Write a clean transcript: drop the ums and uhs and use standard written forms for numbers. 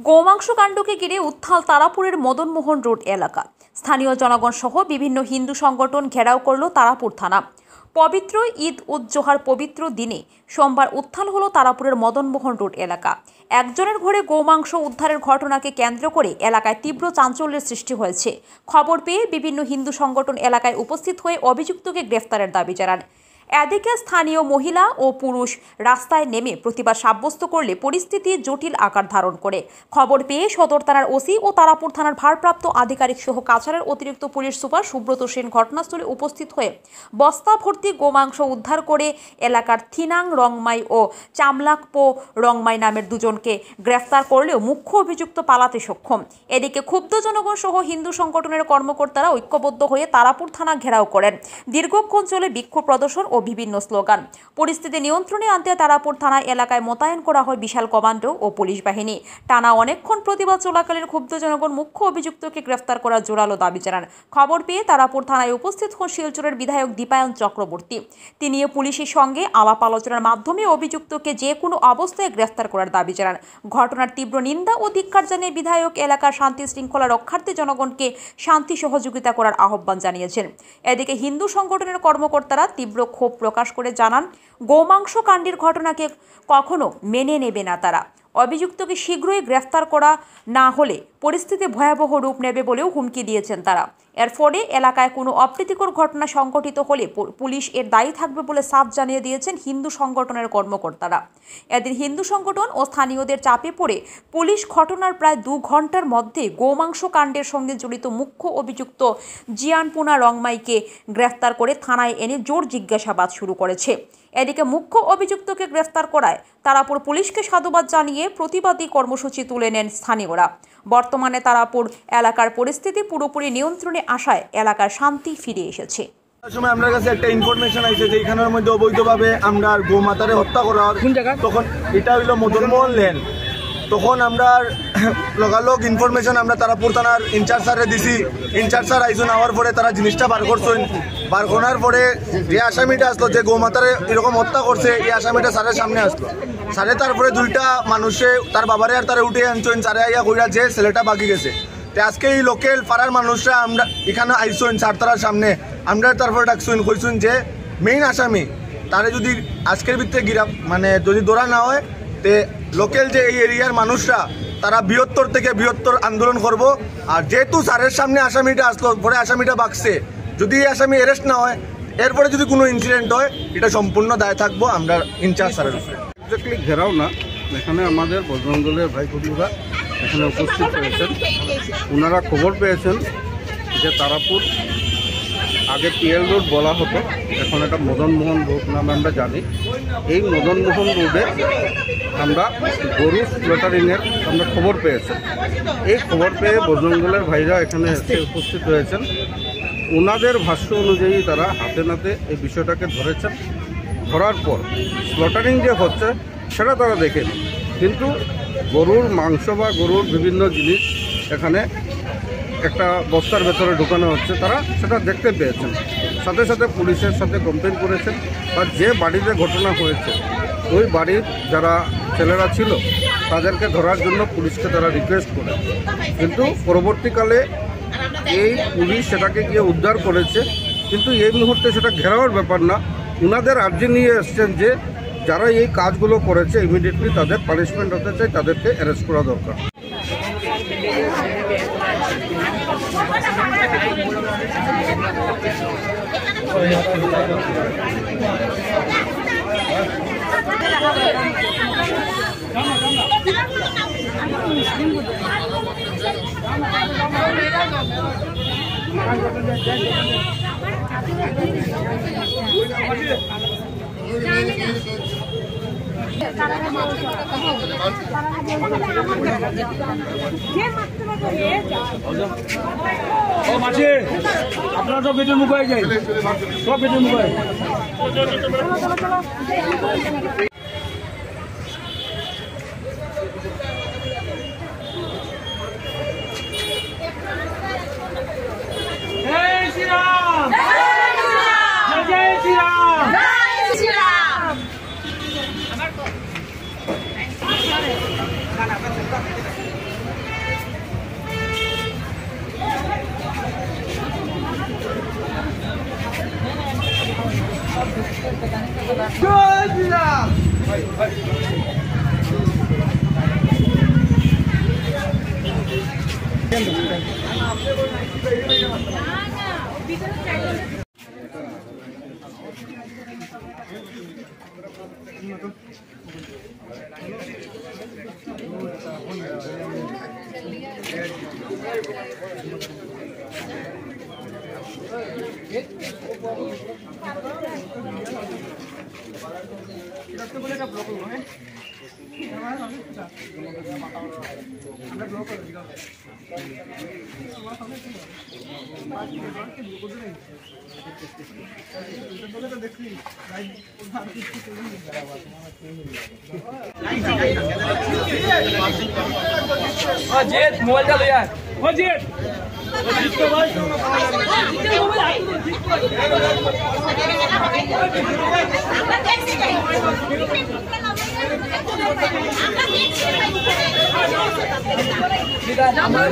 গোমাংস কাণ্ডকে ঘিরে উত্তাল তারাপুরের মদনমোহন রোড এলাকা। স্থানীয় জনগণ সহ বিভিন্ন হিন্দু সংগঠন ঘেরাও করল তারাপুর থানা। পবিত্র ঈদ উদ জোহার পবিত্র দিনে সোমবার উত্তাল হলো তারাপুরের মদনমোহন রোড এলাকা। একজনের ঘরে গোমাংস উদ্ধারের ঘটনাকে কেন্দ্র করে এলাকায় তীব্র চাঞ্চল্যের সৃষ্টি হয়েছে। খবর পেয়ে বিভিন্ন হিন্দু সংগঠন এলাকায় উপস্থিত হয়ে অভিযুক্তকে গ্রেফতারের দাবি জানান। এদিকে স্থানীয় মহিলা ও পুরুষ রাস্তায় নেমে প্রতিবাদ সাব্যস্ত করলে পরিস্থিতি জটিল আকার ধারণ করে। খবর পেয়ে সদর থানার ওসি ও তারাপুর থানার ভারপ্রাপ্ত আধিকারিক সহ কাছাড়ের অতিরিক্ত পুলিশ সুপার সুব্রত সেন ঘটনাস্থলে উপস্থিত হয়ে বস্তা ভর্তি গোমাংস উদ্ধার করে এলাকার থিনাং রংমাই ও চামলাকপো রংমাই নামের দুজনকে গ্রেফতার করলেও মুখ্য অভিযুক্ত পালাতে সক্ষম। এদিকে ক্ষুব্ধ জনগণ সহ হিন্দু সংগঠনের কর্মকর্তারা ঐক্যবদ্ধ হয়ে তারাপুর থানা ঘেরাও করেন। দীর্ঘক্ষণ চলে বিক্ষোভ প্রদর্শন ও বিভিন্ন স্লোগান। পরিস্থিতি নিয়ন্ত্রণে আনতে তারাপুর থানা এলাকায় মোতায়েন করা হয় বিশাল কমান্ডো ও পুলিশ বাহিনী। টানা অনেকক্ষণ প্রতিবাদ চলাকালীন ক্ষুব্ধ জনগণ মুখ্য অভিযুক্তকে গ্রেফতার করার জোরালো দাবি জানান। খবর পেয়ে তারাপুর থানায় উপস্থিত হন শিলচরের বিধায়ক দীপায়ন চক্রবর্তী। তিনি পুলিশের সঙ্গে আলাপ আলোচনার মাধ্যমে অভিযুক্তকে যে কোনো অবস্থায় গ্রেফতার করার দাবি জানান। ঘটনার তীব্র নিন্দা ও ধিক্কার জানিয়ে বিধায়ক এলাকার শান্তি শৃঙ্খলা রক্ষার্থে জনগণকে শান্তি সহযোগিতা করার আহ্বান জানিয়েছেন। এদিকে হিন্দু সংগঠনের কর্মকর্তারা তীব্র ক্ষোভ প্রকাশ করে জানান, গোমাংস কাণ্ডের ঘটনাকে কখনো মেনে নেবে না তারা। অভিযুক্তকে শীঘ্রই গ্রেফতার করা না হলে পরিস্থিতি ভয়াবহ রূপ নেবে বলেও হুমকি দিয়েছেন তারা। এর ফলে এলাকায় কোনো অপ্রীতিকর ঘটনা সংঘটিত হলে পুলিশ এর দায়ী থাকবে বলে সাফ জানিয়ে দিয়েছেন হিন্দু সংগঠনের কর্মকর্তারা। এদিন হিন্দু সংগঠন ও স্থানীয়দের চাপে পড়ে পুলিশ ঘটনার প্রায় 2 ঘন্টার মধ্যে গোমাংস কাণ্ডের সঙ্গে জড়িত মুখ্য অভিযুক্ত জিয়ানপুনা রংমাইকে গ্রেফতার করে থানায় এনে জোর জিজ্ঞাসাবাদ শুরু করেছে। এদিকে মুখ্য অভিযুক্তকে গ্রেফতার করায় তারাপুর পুলিশকে সাধুবাদ জানিয়ে প্রতিবাদী কর্মসূচি তুলে নেন স্থানীয়রা। বর্তমানে তারাপুর এলাকার পরিস্থিতি পুরোপুরি নিয়ন্ত্রণে আসায় এলাকার শান্তি ফিরে এসেছে। সময় আমার কাছে একটা ইনফরমেশন আইছে যে এখানের মধ্যে অবৈধভাবে আমরা গোমাতারে হত্যা করা হয়। তখন এটা হইল মদনমোহন লেন। তখন আমরা লগালগ ইনফরমেশন আমরা তারাপুর থানার ইনচার্জ স্যারে দিছি। ইনচার্জ স্যার আইসুন হওয়ার পরে তারা জিনিসটা বার করছেন। বার করার পরে যে আসামিটা আসলো, যে গোমাতারে এরকম হত্যা করছে, এই আসামিটা স্যারের সামনে আসলো। স্যারে তারপরে 2টা মানুষে তার বাবারে আর তারা উঠে আনছেন। স্যারে আইয়া কইরা যে ছেলেটা বাকি গেছে। আজকে এই লোকেল পাড়ার মানুষরা আমরা এখানে আইসুন স্যার তারার সামনে। আমরা তারপরে ডাকছুন, কইসুন যে মেইন আসামি তারে যদি আজকের ভিতরে যদি ধরা না হয় তে লোকাল যে এই এরিয়ার মানুষরা তারা বৃহত্তর থেকে বৃহত্তর আন্দোলন করব। আর যেহেতু স্যারের সামনে আসামিটা আসলো, পরে আসামিটা বাঁকছে, যদি এই আসামি অ্যারেস্ট না হয়, এরপরে যদি কোনো ইনসিডেন্ট হয়, এটা সম্পূর্ণ দায় থাকবো আমরা ইনচার্জ স্যারের উপরে। এক্স্যাক্টলি ঘেরাও না, এখানে আমাদের বজরং দলের ভাই বন্ধুরা এখানে উপস্থিত হয়েছেন। ওনারা খবর পেয়েছেন যে তারাপুর আগে পিএল রোড বলা হতো, এখন এটা মদনমোহন রোড নামে আমরা জানি। এই মদনমোহন রোডে আমরা গরু স্লটারিংয়ের আমরা খবর পেয়েছি। এই খবর পেয়ে বজরং দলের ভাইরা এখানে এসে উপস্থিত হয়েছেন। ওনাদের ভাষ্য অনুযায়ী তারা হাতে নাতে এই বিষয়টাকে ধরেছেন। ধরার পর স্লটারিং যে হচ্ছে সেটা তারা দেখেনি, কিন্তু গরুর মাংস বা গরুর বিভিন্ন জিনিস এখানে একটা বস্তার ভেতরে ঢুকানো হচ্ছে, তারা সেটা দেখতে পেয়েছেন। সাথে সাথে পুলিশের সাথে কমপ্লেন করেছেন। আর যে বাড়িতে ঘটনা হয়েছে ওই বাড়ির যারা ছেলেরা ছিল তাদেরকে ধরার জন্য পুলিশকে তারা রিকোয়েস্ট করে, কিন্তু পরবর্তীকালে এই পুলিশ সেটাকে গিয়ে উদ্ধার করেছে। কিন্তু এই মুহূর্তে সেটা ঘেরাওয়ার ব্যাপার না, ওনাদের আর্জি নিয়ে এসছেন যে যারা এই কাজগুলো করেছে ইমিডিয়েটলি তাদের পানিশমেন্ট হতে চাই, তাদেরকে অ্যারেস্ট করা দরকার। আপনারা সব বেটের মুখ হয়ে যায়, সব বেটের মুখ হয়। জয় শ্রীরাম, জয় শ্রীরাম, জয় শ্রীরাম। আমার अजीत मोबाइल डालो यार अजीत जिसको भाई আমরা